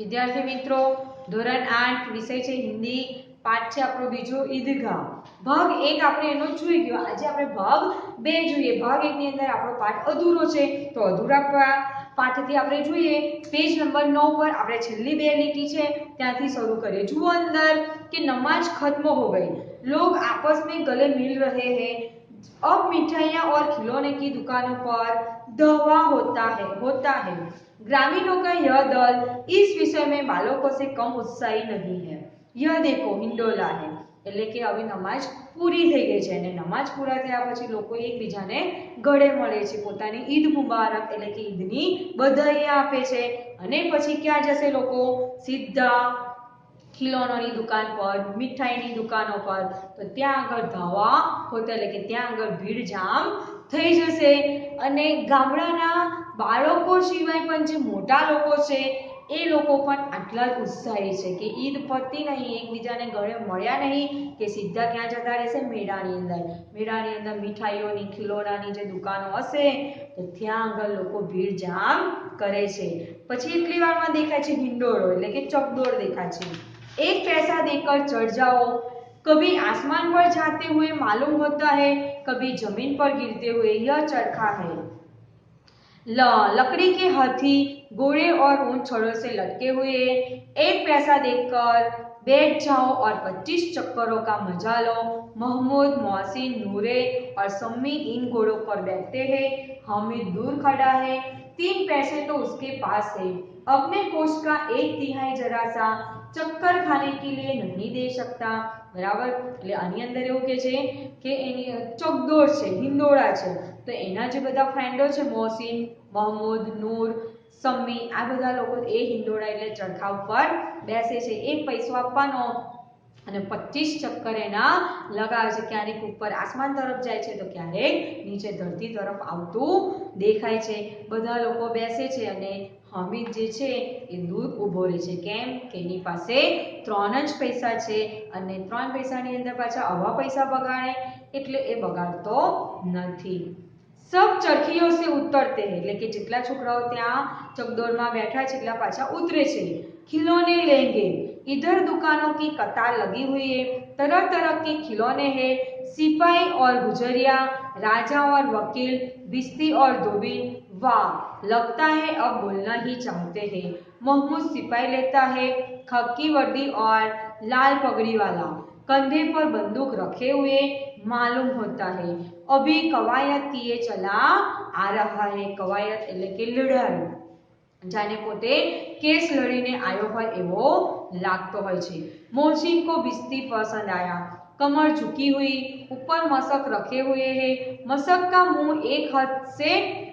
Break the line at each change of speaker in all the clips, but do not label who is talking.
વિદ્યાર્થી મિત્રો, ધોરણ 8 વિષય છે હિન્દી, પાઠ છે આપણો બીજો ઈદગાહ. ભાગ 1 આપણે એનો જોઈ ગયો. આજે આપણે ભાગ 2 જોઈએ. ભાગ 1 ની અંદર આપણો પાઠ અધૂરો છે, તો અધૂરા પાઠથી આપણે જોઈએ પેજ નંબર 9 પર આપણે છેલ્લી બે લીટી છે ત્યાંથી શરૂ કરીએ. જુઓ અંદર કે નમાज खत्म हो गई, लोग आपस में गले मिल रहे हैं, अब मिठाइयाँ और खिलौने की दुकानों पर दवा होता है। ग्रामीणों का यह दल इस विषय में बालकों से कम उत्साही नहीं है। यह देखो हिंडोला है, એટલે કે હવે નમાજ પૂરી થઈ ગઈ છે અને નમાજ પૂરા થયા પછી લોકો એકબીજાને ગળે મળે છે, પોતાની ઈદ મુબારક એટલે કે ઈદની બધાઈ આપે છે અને પછી ક્યાં જશે લોકો? સીધા ખિલોનાની દુકાન પર, મીઠાઈની દુકાનો પર, તો ત્યાં આગળ ધાવા હોતા એટલે કે ત્યાં આગળ ભીડ જામ થઈ જશે અને ગામડાના બાળકો સિવાય પણ જે મોટા લોકો છે એ લોકો પણ આટલા જ ઉત્સાહી છે કે ઈદ પતી નહીં, એકબીજાને ગળે મળ્યા નહીં કે સીધા ક્યાં જતા રહેશે? મેળાની અંદર મીઠાઈઓની ખિલોનાની જે દુકાનો હશે તો ત્યાં આગળ લોકો ભીડ જામ કરે છે. પછી એટલી વારમાં દેખાય છે હિંડોળો એટલે કે ચકડોળ દેખાય છે. एक पैसा देकर चढ़ जाओ, कभी आसमान पर जाते हुए मालूम होता है, कभी जमीन पर गिरते हुए यह चरखा है। लकड़ी के हाथी घोड़े और ऊन छड़ों से लटके हुए, एक पैसा देकर बैठ जाओ और 25 चक्करों का मजा लो। महमूद, मोहसिन, नूरे और सम्मी इन घोड़ों पर बैठते हैं, हामिद दूर खड़ा है, 3 पैसे तो उसके पास है, अपने कोष का 1/3 जरा सा चक्कर खाने के लिए नहीं दे सकता। बराबर. એટલે આની અંદર એવું કે છે કે એની ચકડોળ છે, હિંડોળા છે, તો એના જે બધા ફ્રેન્ડો છે મોહસિન, મહમૂદ, નૂર, સમ્મી, આ બધા લોકો એ હિંડોળા એટલે ચરખા ઉપર બેસે છે. એક પૈસો આપવાનો અને 25 ચક્કર એના લગાવે છે. ક્યારેક ઉપર આસમાન તરફ જાય છે તો ક્યારેક નીચે ધરતી તરફ આવતું દેખાય છે. બધા લોકો બેસે છે અને હામિદ જે છે એ દૂર ઊભો રહે છે. કેમ કે એની પાસે 3 જ પૈસા છે અને 3 પૈસાની અંદર પાછા આવા પૈસા બગાડે એટલે એ બગાડતો નથી. सब चरखियों से उतरते हैं એટલે કે જેટલા છોકરાઓ ત્યાં ચકડોળમાં બેઠા છે એટલા પાછા ઉતરે છે. खिलौने लेंगे, इधर दुकानों की कतार लगी हुई है, तरह तरह के खिलौने हैं, सिपाही और गुजरिया, राजा और वकील, बिस्ती और धोबी. वाह, लगता है अब बोलना ही चाहते हैं. महमूद सिपाही लेता है, खकी वर्दी और लाल पगड़ी वाला, कंधे पर बंदूक रखे हुए मालूम होता है, अभी कवायत किए चला आ रहा है. कवायत એટલે કે લડાઈ, જાને પોતે કેસ લડીને આવ્યો હોય એવો લાગતો હોય છે. मोहसिन को बिस्ती पसंद आया, कमर झुकी हुई, ऊपर मशक रखे हुए है, मशक का मुंह एक हाथ से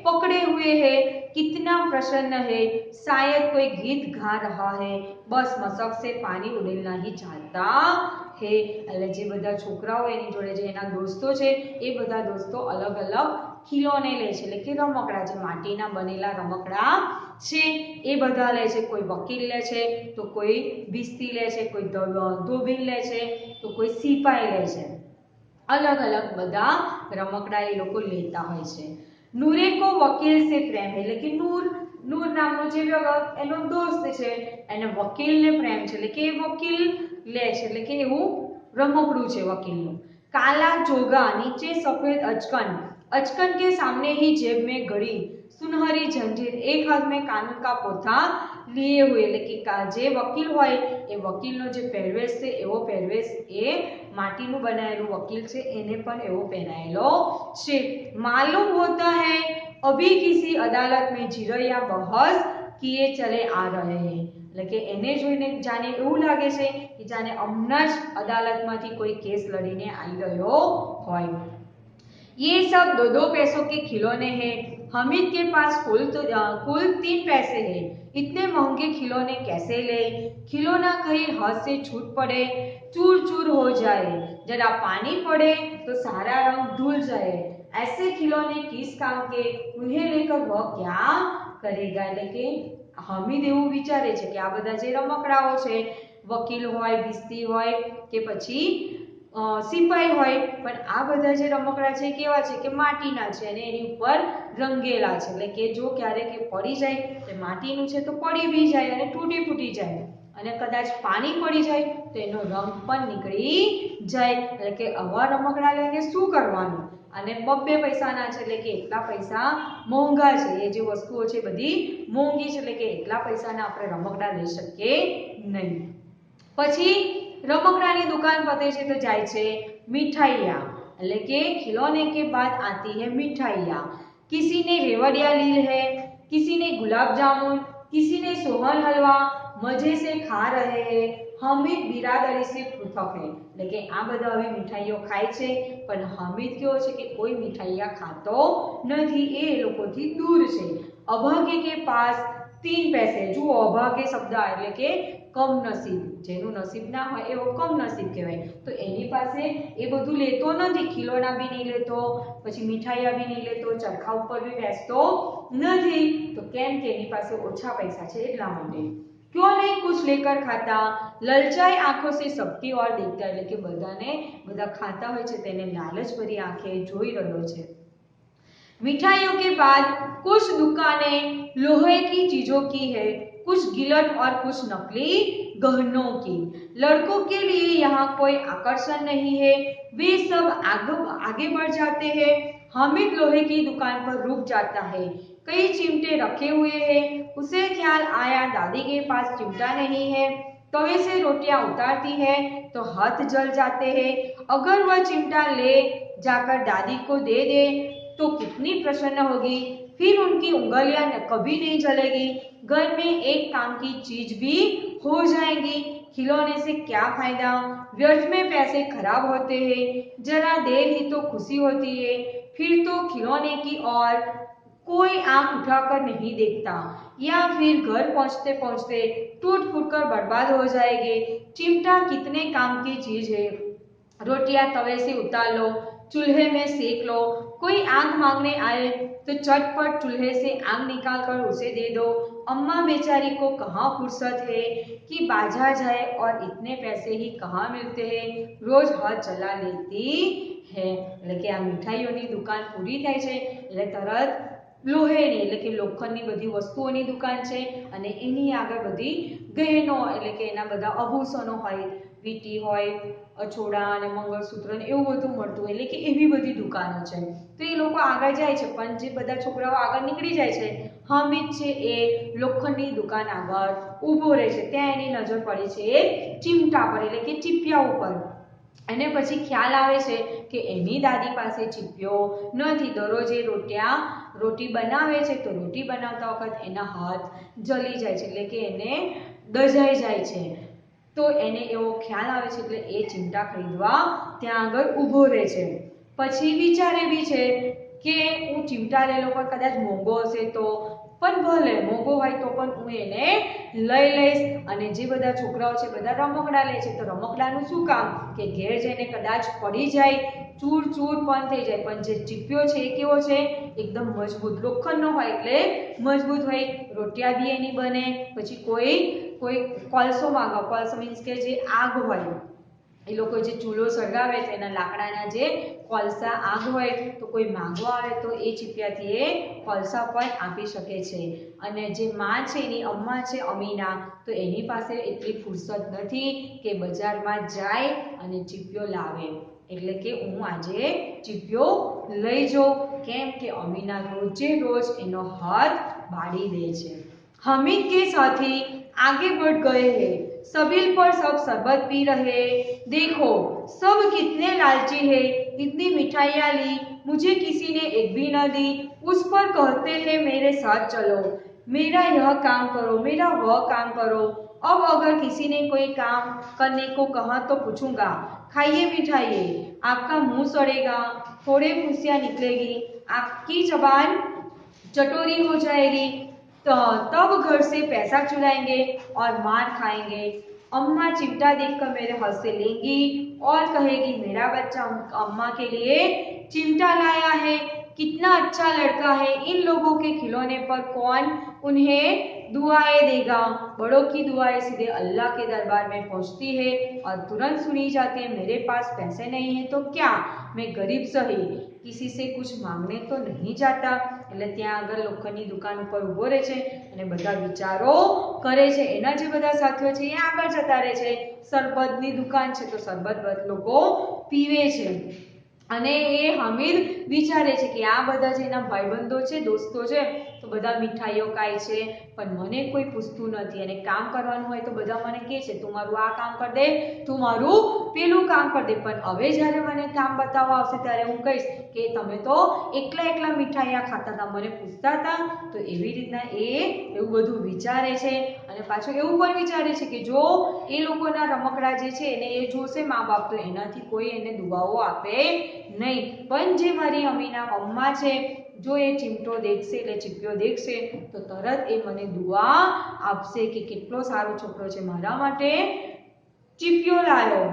पकड़े हुए है, कितना प्रसन्न है, शायद कोई गीत गा रहा है, बस मशक से पानी उड़ेलना ही चाहता है. એટલે જે બધા છોકરાઓ એની જોડે જે એના દોસ્તો છે એ બધા દોસ્તો અલગ અલગ ખિલોને લે છે એટલે કે રમકડા, જે માટીના બનેલા રમકડા છે એ બધા લે છે. કોઈ વકીલ લે છે તો કોઈ બિસ્તી લે છે, કોઈ ધોબીન લે છે તો કોઈ સિપાઈ લે છે. अलग अलग બધા રમકડા એ લોકો લેતા હોય છે. નૂરે કો વકીલ से प्रेम है એટલે કે નૂર નામનો જે એનો દોસ્ત છે એને વકીલને પ્રેમ છે એટલે કે એ વકીલ લે છે એટલે કે એવું રમકડું છે વકીલનું. काला जोगा, नीचे सफेद अचकन के सामने ही जेब में घड़ी, सुनहरी जंजीर, एक हाथ में कानून का पोथा लिए हुए એટલે કે જે વકીલ હોય એ વકીલનો જે પહેરવેશ છે એવો પહેરવેશ એ માટીનું બનાવેલું વકીલ છે એને પણ એવો પહેરાયેલો છે. मालूम होता है अभी किसी अदालत में जिरैया बहस किए चले आ रहे हैं એટલે કે એને જોઈને જાણે એવું લાગે છે કે જાણે હમણાં જ અદાલતમાંથી કોઈ કેસ લડીને આવી રહ્યો હોય. ये सब 2-2 पैसों के खिलौने हैं. हामिद के पास कुल 3 पैसे हैं. इतने महंगे खिलौने कैसे ले? खिलौना कहीं हाथ से छूट पड़े, चूर चूर हो जाए, जरा पानी पड़े तो सारा रंग धुल जाए, ऐसे खिलौने किस काम के, उन्हें लेकर वह क्या करेगा. એટલે કે હામિદ એવું વિચારે છે કે આ બધા જે રમકડાઓ છે, વકીલ હોય, બિસ્તી હોય કે પછી સિપાઈ હોય, પણ આ બધા જે રમકડા છે કેવા છે કે માટીના છે અને એની ઉપર રંગેલા છે, એટલે કે જો ક્યારેક એ પડી જાય તો માટીનું છે તો પડી બી જાય અને તૂટી ફૂટી જાય, અને કદાચ પાણી પડી જાય તો એનો રંગ પણ નીકળી જાય, એટલે કે આવા રમકડા લઈને શું કરવાનું, અને 2 પૈસાના છે, એટલે કે એટલા પૈસા મોંઘા છે, એ જે વસ્તુઓ છે બધી મોંઘી છે, એટલે કે એટલા પૈસાના આપણે રમકડા લઈ શકીએ નહીં। પછી रमकड़ानी दुकान पते छे तो जाए छे मिठाइया, એટલે કે खिलौने के बाद आती है मिठाइया। किसी ने रेवड़िया ली है, किसी ने गुलाब जामुन, किसी ने सोहन हलवा, मजे से खा रहे हैं। हमीद बिरादरी से पृथक है, એટલે કે આ બધા હવે મીઠાઈઓ ખાય છે, પણ હમીદ કેવો છે કે કોઈ મીઠાઈયા ખાતો નથી, એ લોકોથી દૂર છે। અભાગ્ય के पास 3 पैसे, જો અભાગ્ય શબ્દ એટલે કે કમનસીબ, જેનું નસીબ ના હોય એવો કમનસીબ કહેવાય, તો એની પાસે એ બધું લેતો નથી, ખિલોના બી નહીં લેતો, પછી મીઠાઈયા બી નહીં લેતો, ચરખા ઉપર બી બેસતો નથી, તો કેમ કે એની પાસે ઓછા પૈસા છે એટલા માટે। क्यों नहीं कुछ लेकर खाता, ललचाई आंखों से सबकी ओर देखता, એટલે કે બધાને બધા ખાતા હોય છે તેને લાલચ ભરી આંખે જોઈ રહ્યો છે। मिठाइयों के बाद कुछ दुकानें लोहे की चीजों की है, कुछ गिलट और कुछ नकली गहनों की। लड़कों के लिए यहाँ कोई आकर्षण नहीं है, वे सब आगे बढ़ जाते हैं। हामिद लोहे की दुकान पर रुक जाता है, कई चिमटे रखे हुए हैं, उसे ख्याल आया दादी के पास चिमटा नहीं है, तवे से रोटियां उतारती है तो हाथ जल जाते हैं, अगर वह चिमटा ले जाकर दादी को दे दे तो कितनी प्रसन्न होगी, फिर उनकी उंगलियां कभी नहीं जलेगी, घर में एक काम की चीज भी हो जाएगी। खिलौने से क्या फायदा, व्यर्थ में पैसे खराब होते हैं, जरा देर ही तो खुशी होती है, फिर तो खिलौने की ओर कोई आंख उठाकर नहीं देखता, या फिर घर पहुंचते पहुंचते टूट फूट कर बर्बाद हो जाएंगे। चिमटा कितने काम की चीज है, रोटियां तवे से उतार लो, चूल्हे में सेक लो, कोई आग मांगने आए तो चटपट चूल्हे से आग निकाल कर उसे दे दो। अम्मा बेचारी को कहाँ फुर्सत है कि बाजार जाए, और इतने पैसे ही कहाँ मिलते हैं, रोज हाथ चला लेती है। એટલે કે આ મીઠાઈઓની દુકાન પૂરી થાય છે એટલે તરત લોહેની એટલે કે લોખંડની બધી વસ્તુઓની દુકાન છે, અને એની આગળ બધી ગહેનો એટલે કે એના બધા આભૂષણો હોય, વીંટી હોય, અછોડા અને મંગળસૂત્ર ને એવું બધું મળતું હોય, એટલે કે એવી બધી દુકાનો છે। તો એ લોકો આગળ જાય છે, પણ જે બધા છોકરાઓ આગળ નીકળી જાય છે, હામિદ છે એ લોખંડની દુકાન આગળ ઊભો રહે છે, ત્યાં એની નજર પડે છે એક ચીમટા પર એટલે કે ચીપિયા ઉપર, અને પછી ખ્યાલ આવે છે કે એની દાદી પાસે ચીપિયો નથી, દરરોજ એ રોટી બનાવે છે તો રોટી બનાવતા વખત એના હાથ જલી જાય છે, એટલે કે એને દજાઈ જાય છે, તો એને એવો ખ્યાલ આવે છે એટલે એ ચીમટા ખરીદવા ત્યાં આગળ ઊભો રહે છે। પછી વિચારે બી છે કે હું ચીમટા લઈ લઉં, પણ કદાચ મોંઘો હશે તો, પણ ભલે મોંઘો હોય તો પણ હું એને લઈ લઈશ, અને જે બધા છોકરાઓ છે બધા રમકડા લે છે, તો રમકડાનું શું કામ કે ઘેર જઈને કદાચ પડી જાય, ચૂર ચૂર પણ થઈ જાય, પણ જે ચીપિયો છે એ કેવો છે એકદમ મજબૂત, લોખંડનો હોય એટલે મજબૂત હોય, રોટિયા બી એની બને, પછી કોઈ કોલસો માંગો, કોલસો મીન્સ કે જે આગ હોય, એ લોકો જે ચૂલો સળગાવે તો એના લાકડાના જે કોલસા આગ હોય, તો કોઈ માંગવા આવે તો એ ચીપિયાથી એ કોલસા પણ આપી શકે છે। અને જે માં છે એની અમ્મા છે અમીના, તો એની પાસે એટલી ફુરસત નથી કે બજારમાં જાય અને ચીપિયો લાવે, એટલે કે હું આજે ચીપિયો લઈ જાઉં, કેમ કે અમીના રોજે રોજ એનો હાથ બાળી દે છે। हामिद के साथी आगे बढ़ गए हैं, सबील पर सब शरबत पी रहे, देखो सब कितने लालची है, इतनी मिठाइयाँ ली, मुझे किसी ने एक भी न दी, उस पर कहते हैं मेरे साथ चलो, मेरा यह काम करो, मेरा वह काम करो। अब अगर किसी ने कोई काम करने को कहा तो पूछूंगा, खाइए मिठाइए, आपका मुंह सड़ेगा, थोड़े खुशियाँ निकलेगी, आपकी जबान चटोरी हो जाएगी, तो तब घर से पैसा चुराएंगे और मार खाएंगे। अम्मा चिमटा देखकर मेरे हाथ से लेंगी और कहेगी मेरा बच्चा अम्मा के लिए चिमटा लाया है, कितना अच्छा लड़का है, इन लोगों के खिलौने पर कौन उन्हें दुआएं देगा, बड़ों की दुआएं सीधे अल्लाह के दरबार में पहुंचती है और तुरंत सुनी जाती है। मेरे पास पैसे नहीं है तो क्या, मैं गरीब सही, किसी से कुछ मांगने तो नहीं जाता। એટલે ત્યાં આગળ લોખંડની દુકાન ઉપર ઊભો રહે છે અને બધા વિચારો કરે છે। એના જે બધા સાથીઓ છે એ આગળ જતા રહે છે। સરબતની દુકાન છે તો સરબત લોકો પીવે છે અને એ હામિદ વિચારે છે કે આ બધા જે એના ભાઈબંધો છે, દોસ્તો છે, તો બધા મીઠાઈઓ ખાય છે પણ મને કોઈ પૂછતું નથી અને કામ કરવાનું હોય તો બધા મને કહે છે તું મારું આ કામ કર દે, તું મારું પેલું કામ કર દે, પણ હવે જ્યારે મને કામ બતાવવા આવશે ત્યારે હું કહીશ કે તમે તો એકલા એકલા મીઠાઈયા ખાતા હતા, મને પૂછતા હતા। તો એવી રીતના એ એવું બધું વિચારે છે અને પાછું એવું પણ વિચારે છે કે જો એ લોકોના રમકડા જે છે એને એ જોશે મા બાપ તો એનાથી કોઈ એને દુઆઓ આપે નહીં, પણ જે મારી અમીના અમ્મા છે જો એ ચીમટો દેખશે એટલે ચીપિયો દેખશે તો તરત એ મને દુઆ આપશે કે કેટલો સારો છોકરો છે, મારા માટે ચીપિયો લાવ્યો।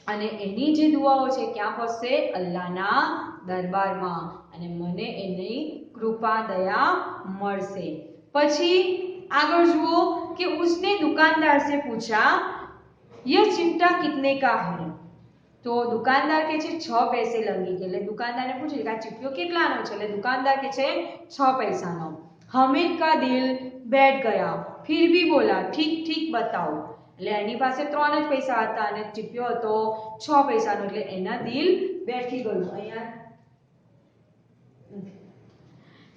અને એની જે દુઆઓ છે ક્યાં પહોંચશે, અલ્લાહના દરબારમાં અને મને એની કૃપા દયા મળશે। પછી આગળ જુઓ કે उसने दुकानदार से पूछा यह चिमटा कितने का है, तो दुकानदार के 6 पैसे लगेंगे। એટલે દુકાનદારને પૂછે કે આ ચીપિયો કેટલાનો છે, એટલે દુકાનદાર કે છે 6 पैसाનો। हामिद का दिल बैठ गया फिर भी बोला ठीक ठीक बताओ, એટલે એની પાસે 3 જ પૈસા હતા અને ચીપિયો હતો 6 પૈસાનો એટલે એના દિલ બેઠી ગયું। અહીંયા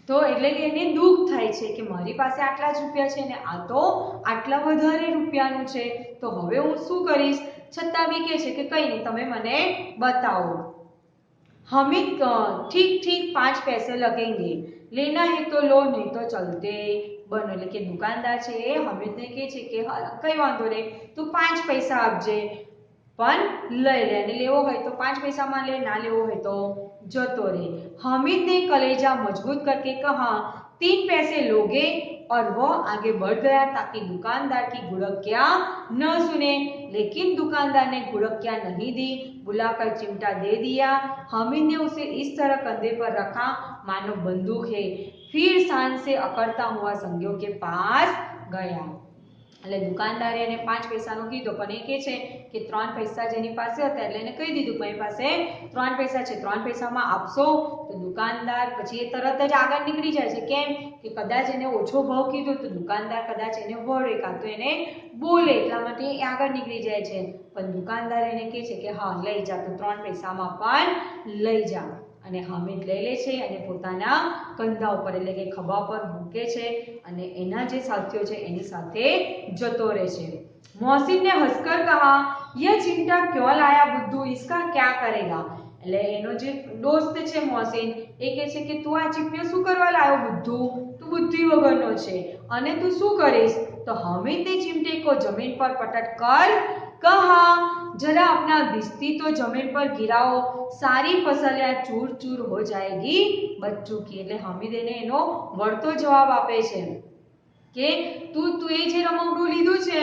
તો એટલે કે એને દુઃખ થાય છે કે મારી પાસે આટલા જ રૂપિયા છે ને આ તો આટલા વધારે રૂપિયાનું છે, તો હવે હું શું કરીશ, છતાં બી કહે છે કે કંઈ નહીં તમે મને બતાવો। हामिद ठीक ठीक 5 पैसे लगेंगे, लेना है तो लो नहीं तो चलते बनो, એટલે કે દુકાનદાર છે એ હામિદને કહે છે કે કઈ વાંધો નહીં તું 5 પૈસા આપજે પણ લઈ લે અને લેવો હોય તો 5 પૈસામાં લે, ના લેવો હોય તો જતો રહે। हामिद ने कलेजा मजबूत करके कहा 3 पैसे लोगे और वह आगे बढ़ गया ताकि दुकानदार की गुड़कियां न सुने, लेकिन दुकानदार ने गुड़कियां नहीं दी, बुलाकर चिमटा दे दिया। हामिद ने उसे इस तरह कंधे पर रखा मानो बंदूक है, फिर शान से अकड़ता हुआ संगियों के पास गया। એટલે દુકાનદારે એને 5 પૈસાનો કીધો પણ એ કહે છે કે 3 પૈસા જેની પાસે હતા એટલે એને કહી દીધું મારી પાસે 3 પૈસા છે, 3 પૈસામાં આપશો, તો દુકાનદાર પછી એ તરત જ આગળ નીકળી જાય છે। કેમ કે કદાચ એને ઓછો ભાવ કીધો તો દુકાનદાર કદાચ એને વળે કાં તો એને બોલે એટલા માટે એ આગળ નીકળી જાય છે, પણ દુકાનદાર એને કહે છે કે હા લઈ જા, તો 3 પૈસામાં પણ લઈ જા। અને હામિદ લઈ લે છે અને પોતાના કંધા ઉપર એટલે કે ખભા પર મૂકે છે અને એના જે સાથીઓ છે એની સાથે જતો રહે છે। मोहसिन ने हंसकर कहा यह चिमटा क्यों लाया बुद्धू, इसका क्या करेगा, એટલે એનો જે દોસ્ત છે મોહસિન એ કહે છે કે તું આ ચીપિયો શું કરવા લાવ્યો બુદ્ધુ, તું બુદ્ધિ વગરનો છે અને તું શું કરીશ। तो हामिद ने चिमटे को जमीन पर पटक कर कहा जरा अपना बिस्ती तो जमीन पर गिराओ, सारी फसलियां चूर चूर हो जाएगी बच्चों की, એટલે હામિદ એને એનો વળતો જવાબ આપે છે કે તું એ જે રમકડું લીધું છે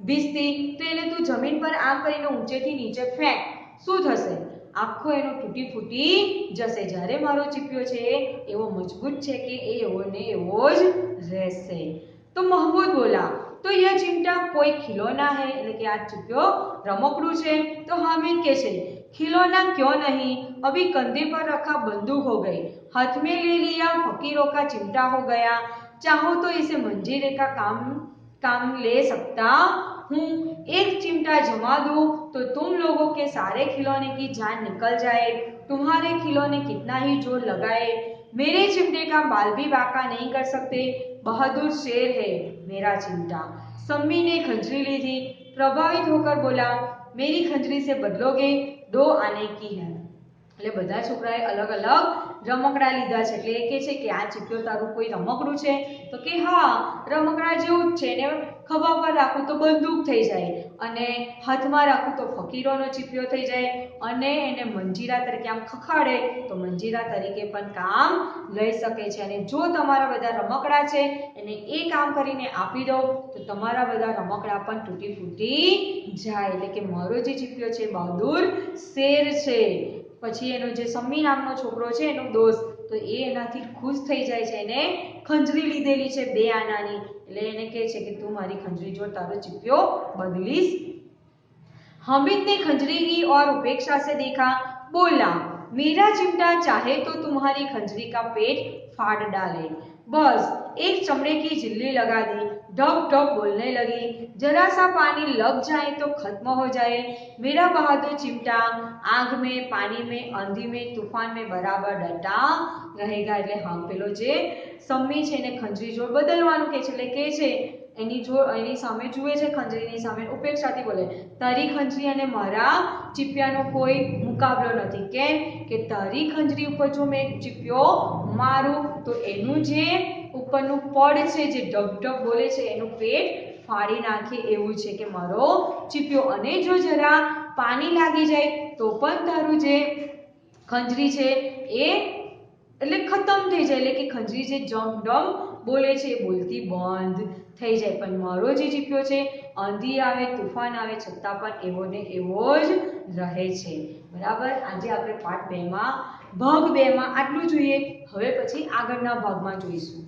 બિસ્તી તો એને તું જમીન પર આમ કરીને ઊંચેથી નીચે ફેંક, શું થશે, આખો એનો તૂટી ફૂટી જશે। જ્યારે મારો ચીપિયો છે એવો મજબૂત છે કે એ એવો ને એવો જ રહેશે। तो महमूद बोला तो यह चिमटा कोई खिलौना है, એટલે કે આ ચીપિયો રમકડું છે। तो हामिद કહે છે खिलौना क्यों नहीं, अभी कंधे पर रखा बंदूक हो गई, हाथ में ले लिया फकीरों का चिमटा हो गया, चाहो तो इसे मंजीरे का काम ले सकता हूँ, एक चिमटा जमा दूं तो तुम लोगों के सारे खिलौने की जान निकल जाए, तुम्हारे खिलौने कितना ही जोर लगाए मेरे चिमटे का बाल भी बांका नहीं कर सकते, बहादुर शेर है मेरा चिमटा। सम्मी ने खंजरी ली थी, प्रभावित होकर बोला मेरी खंजरी से बदलोगे, 2 आने की है। એટલે બધા છોકરાએ અલગ અલગ રમકડા લીધા છે એટલે એ કહે છે કે આ ચીપિયો તારું કોઈ રમકડું છે, તો કે હા રમકડા જેવું જ છે, એને ખભા પર રાખું તો બંદૂક થઈ જાય અને હાથમાં રાખું તો ફકીરોનો ચીપિયો થઈ જાય અને એને મંજીરા તરીકે આમ ખખાડે તો મંજીરા તરીકે પણ કામ લઈ શકે છે, અને જો તમારા બધા રમકડા છે એને એ કામ કરીને આપી દો તો તમારા બધા રમકડા પણ તૂટી ફૂટી જાય। એટલે કે મારો જે ચીપિયો છે બહાદુર શેર છે। પછી એનો જે સમ્મી નામનો છોકરો છે એનો દોસ્ત તો એ એનાથી ખુશ થઈ જાય છે, એને ખંજરી લીધેલી છે 2 આનાની, એટલે એને કહે છે કે તું મારી ખંજરી જોડ તારો ચીપિયો બદલીશ। हामिद ने खंजरी की और उपेक्षा से देखा, बोला, मेरा चिमटा चाहे तो तुम्हारी खंजरी का पेट फाड़ डाले। बस एक चमड़े की झिल्ली लगा दी, ढप ढप बोलने लगी, जरा सा पानी लग जाए तो खत्म हो जाए। मेरा बहादुर चिमटा आग में, पानी में, आंधी में, तूफान में बराबर डटा रहेगा। એટલે હા પેલો જે સમ્મી છે એને ખંજરી જોડ બદલવાનું કે છે, એટલે કે છે એની સામે જુએ છે, ખંજરીની સામે ઉપેક્ષાથી બોલે, તારી ખંજરી અને મારા ચીપિયાનો કોઈ મુકાબલો નથી। કેમ કે તારી ખંજરી ઉપર જો મેં ચીપિયો મારું તો એનું જે ઉપરનું પડ છે, જે ઢબ ઢબ બોલે છે, એનું પેટ ફાડી નાખે એવું છે કે મારો ચીપિયો, અને જો જરા પાણી લાગી જાય તો પણ તારું જે ખંજરી છે એ એટલે ખતમ થઈ જાય, એટલે કે ખંજરી જે જમ ડમ બોલે છે એ બોલતી બંધ થઈ જાય, પણ મારો જે ચીપિયો છે આંધી આવે, તૂફાન આવે છતાં પણ એવો ને એવો જ રહે છે। બરાબર, આજે આપણે પાઠ 2 માં ભાગ 2 માં આટલું જોઈએ। હવે પછી આગળના ભાગમાં જોઈશું।